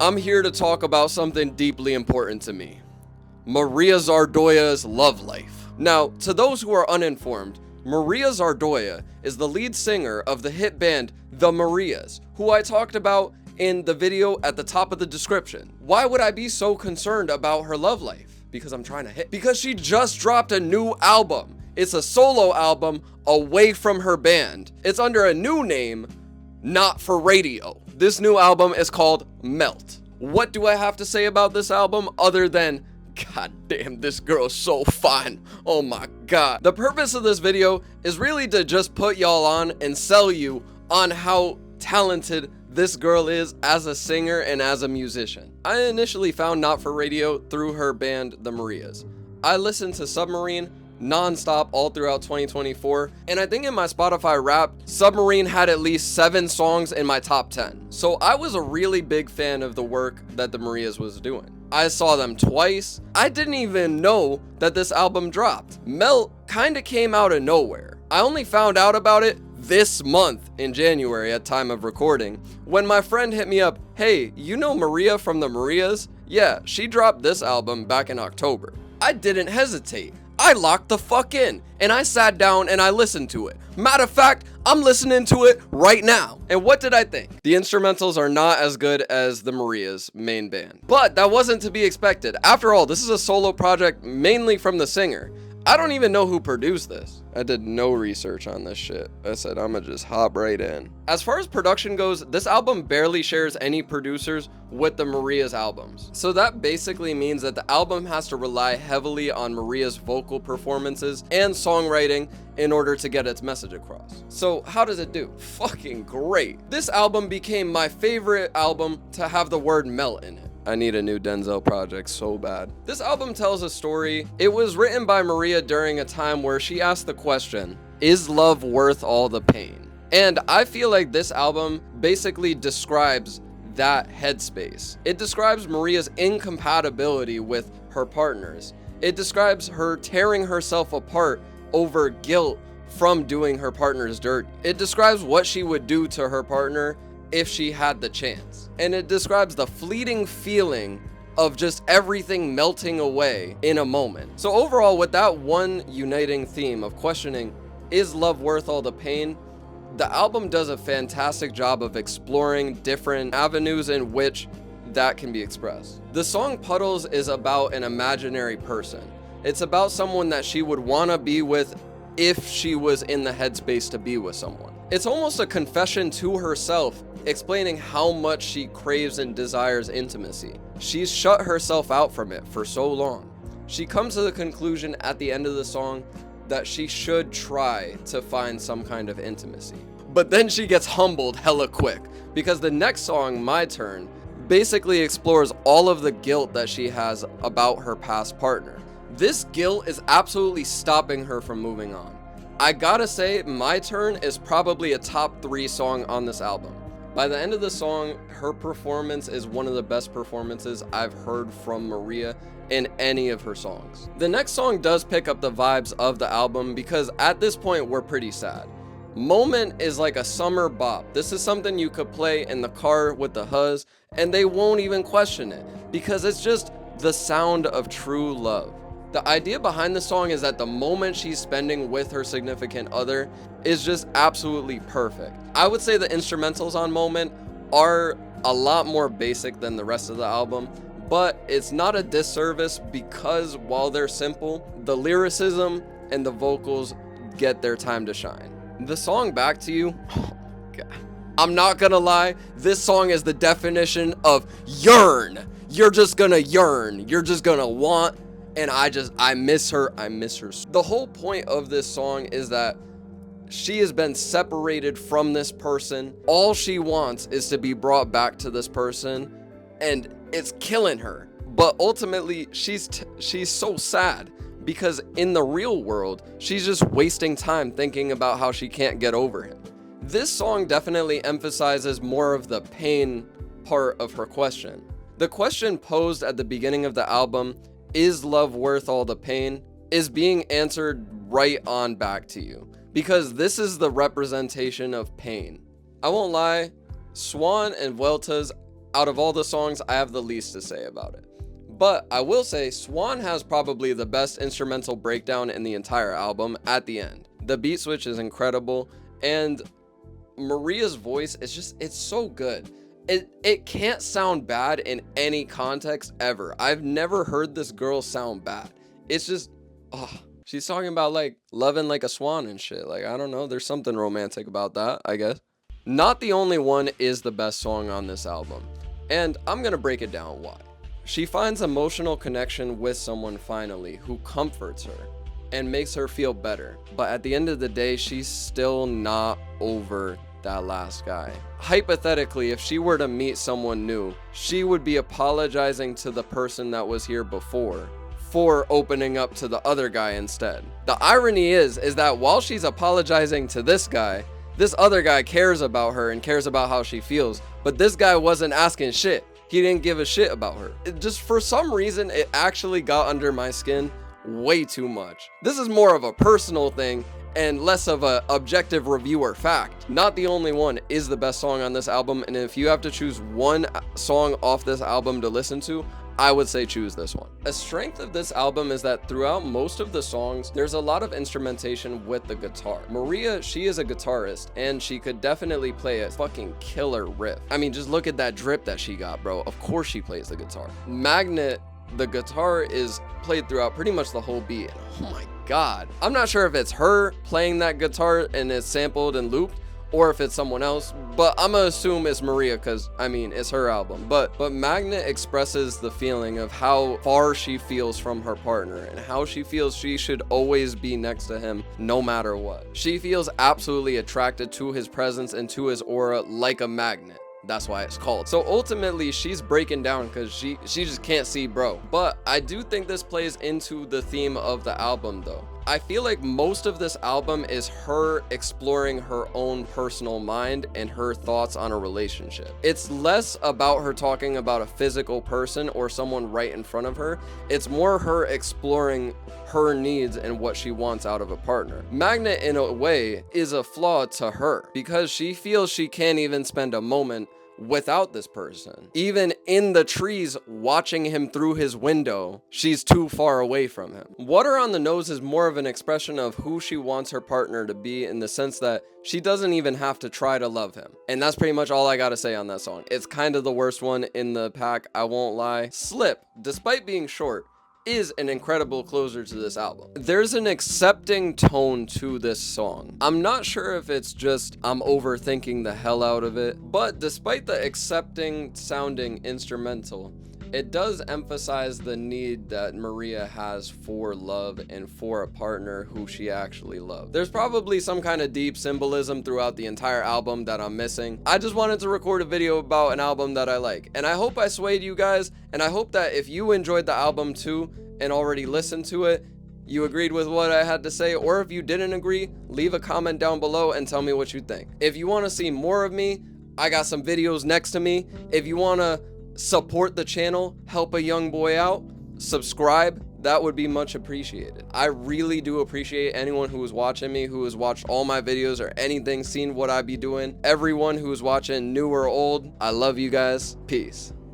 I'm here to talk about something deeply important to me. Maria Zardoya's love life. Now, to those who are uninformed, Maria Zardoya is the lead singer of the hit band The Marias, who I talked about in the video at the top of the description. Why would I be so concerned about her love life? Because I'm trying to hit. Because she just dropped a new album. It's a solo album away from her band. It's under a new name, Not For Radio. This new album is called Melt. What do I have to say about this album other than, God damn, this girl's so fine. Oh my God. The purpose of this video is really to just put y'all on and sell you on how talented this girl is as a singer and as a musician. I initially found Not For Radio through her band, The Marias. I listened to Submarine non-stop all throughout 2024, and I think in my Spotify Wrapped, Submarine had at least 7 songs in my top 10. So I was a really big fan of the work that The Marias was doing. I saw them twice. I didn't even know that this album dropped. Melt kinda came out of nowhere. I only found out about it this month in January at time of recording when my friend hit me up, hey, you know Maria from The Marias? Yeah, she dropped this album back in October. I didn't hesitate. I locked the fuck in and I sat down and I listened to it. Matter of fact, I'm listening to it right now. And what did I think? The instrumentals are not as good as the Marias' main band. But that wasn't to be expected. After all, this is a solo project mainly from the singer. I don't even know who produced this. I did no research on this shit. I said, I'ma just hop right in. As far as production goes, this album barely shares any producers with the Maria's albums. So that basically means that the album has to rely heavily on Maria's vocal performances and songwriting in order to get its message across. So how does it do? Fucking great. This album became my favorite album to have the word melt in it. I need a new Denzel project so bad. This album tells a story. It was written by Maria during a time where she asked the question, is love worth all the pain? And I feel like this album basically describes that headspace. It describes Maria's incompatibility with her partners. It describes her tearing herself apart over guilt from doing her partner's dirt. It describes what she would do to her partner if she had the chance. And it describes the fleeting feeling of just everything melting away in a moment. So overall, with that one uniting theme of questioning, is love worth all the pain? The album does a fantastic job of exploring different avenues in which that can be expressed. The song Puddles is about an imaginary person. It's about someone that she would want to be with if she was in the headspace to be with someone. It's almost a confession to herself, explaining how much she craves and desires intimacy. She's shut herself out from it for so long. She comes to the conclusion at the end of the song that she should try to find some kind of intimacy. But then she gets humbled hella quick, because the next song, My Turn, basically explores all of the guilt that she has about her past partner. This guilt is absolutely stopping her from moving on. I gotta say, My Turn is probably a top 3 song on this album. By the end of the song, her performance is one of the best performances I've heard from Maria in any of her songs. The next song does pick up the vibes of the album because at this point we're pretty sad. Moment is like a summer bop. This is something you could play in the car with the huzz and they won't even question it because it's just the sound of true love. The idea behind the song is that the moment she's spending with her significant other is just absolutely perfect. I would say the instrumentals on Moment are a lot more basic than the rest of the album, but it's not a disservice because while they're simple, the lyricism and the vocals get their time to shine. The song Back to You, oh God. I'm not gonna lie, this song is the definition of yearn. You're just gonna yearn. You're just gonna want. And I miss her. The whole point of this song is that she has been separated from this person. All she wants is to be brought back to this person, and it's killing her. But ultimately, she's so sad because in the real world, she's just wasting time thinking about how she can't get over him. This song definitely emphasizes more of the pain part of her question. The question posed at the beginning of the album, is love worth all the pain, is being answered right on Back to You, because this is the representation of pain. I won't lie, Swan and Vueltas out of all the songs, I have the least to say about it. But I will say Swan has probably the best instrumental breakdown in the entire album at the end. The beat switch is incredible, and Maria's voice is just, it's so good. It can't sound bad in any context ever. I've never heard this girl sound bad. It's just, she's talking about like loving like a swan and shit. Like, I don't know, there's something romantic about that, I guess. Not the Only One is the best song on this album, and I'm gonna break it down why. She finds emotional connection with someone finally who comforts her and makes her feel better. But at the end of the day, she's still not over that last guy. Hypothetically, if she were to meet someone new, she would be apologizing to the person that was here before for opening up to the other guy instead. The irony is that while she's apologizing to this other guy cares about her and cares about how she feels, but this guy wasn't asking shit. He didn't give a shit about her. Just for some reason, it actually got under my skin way too much. This is more of a personal thing and less of a objective reviewer fact. Not the Only One is the best song on this album, and if you have to choose one song off this album to listen to, I would say choose this one. A strength of this album is that throughout most of the songs, there's a lot of instrumentation with the guitar. Maria, she is a guitarist, and she could definitely play a fucking killer riff. I mean, just look at that drip that she got, bro. Of course she plays the guitar. Magnet, the guitar is played throughout pretty much the whole beat. And oh my God. I'm not sure if it's her playing that guitar and it's sampled and looped, or if it's someone else, but I'm gonna assume it's Maria because, I mean, it's her album. But Magnet expresses the feeling of how far she feels from her partner and how she feels she should always be next to him no matter what. She feels absolutely attracted to his presence and to his aura like a magnet. That's why it's called. So ultimately, she's breaking down because she just can't see bro. But I do think this plays into the theme of the album though. I feel like most of this album is her exploring her own personal mind and her thoughts on a relationship. It's less about her talking about a physical person or someone right in front of her. It's more her exploring her needs and what she wants out of a partner. Magnet, in a way, is a flaw to her because she feels she can't even spend a moment without this person. Even in the trees watching him through his window, she's too far away from him. Water on the Nose is more of an expression of who she wants her partner to be, in the sense that she doesn't even have to try to love him. And that's pretty much all I gotta say on that song. It's kind of the worst one in the pack, I won't lie. Slip, despite being short, is an incredible closer to this album. There's an accepting tone to this song. I'm not sure if it's just I'm overthinking the hell out of it, but despite the accepting sounding instrumental, it does emphasize the need that Maria has for love and for a partner who she actually loves. There's probably some kind of deep symbolism throughout the entire album that I'm missing. I just wanted to record a video about an album that I like, and I hope I swayed you guys, and I hope that if you enjoyed the album too and already listened to it, you agreed with what I had to say, or if you didn't agree, leave a comment down below and tell me what you think. If you want to see more of me, I got some videos next to me. If you want to support the channel, help a young boy out, subscribe, that would be much appreciated. I really do appreciate anyone who is watching me, who has watched all my videos or anything, seen what I be doing. Everyone who is watching, new or old, I love you guys. Peace.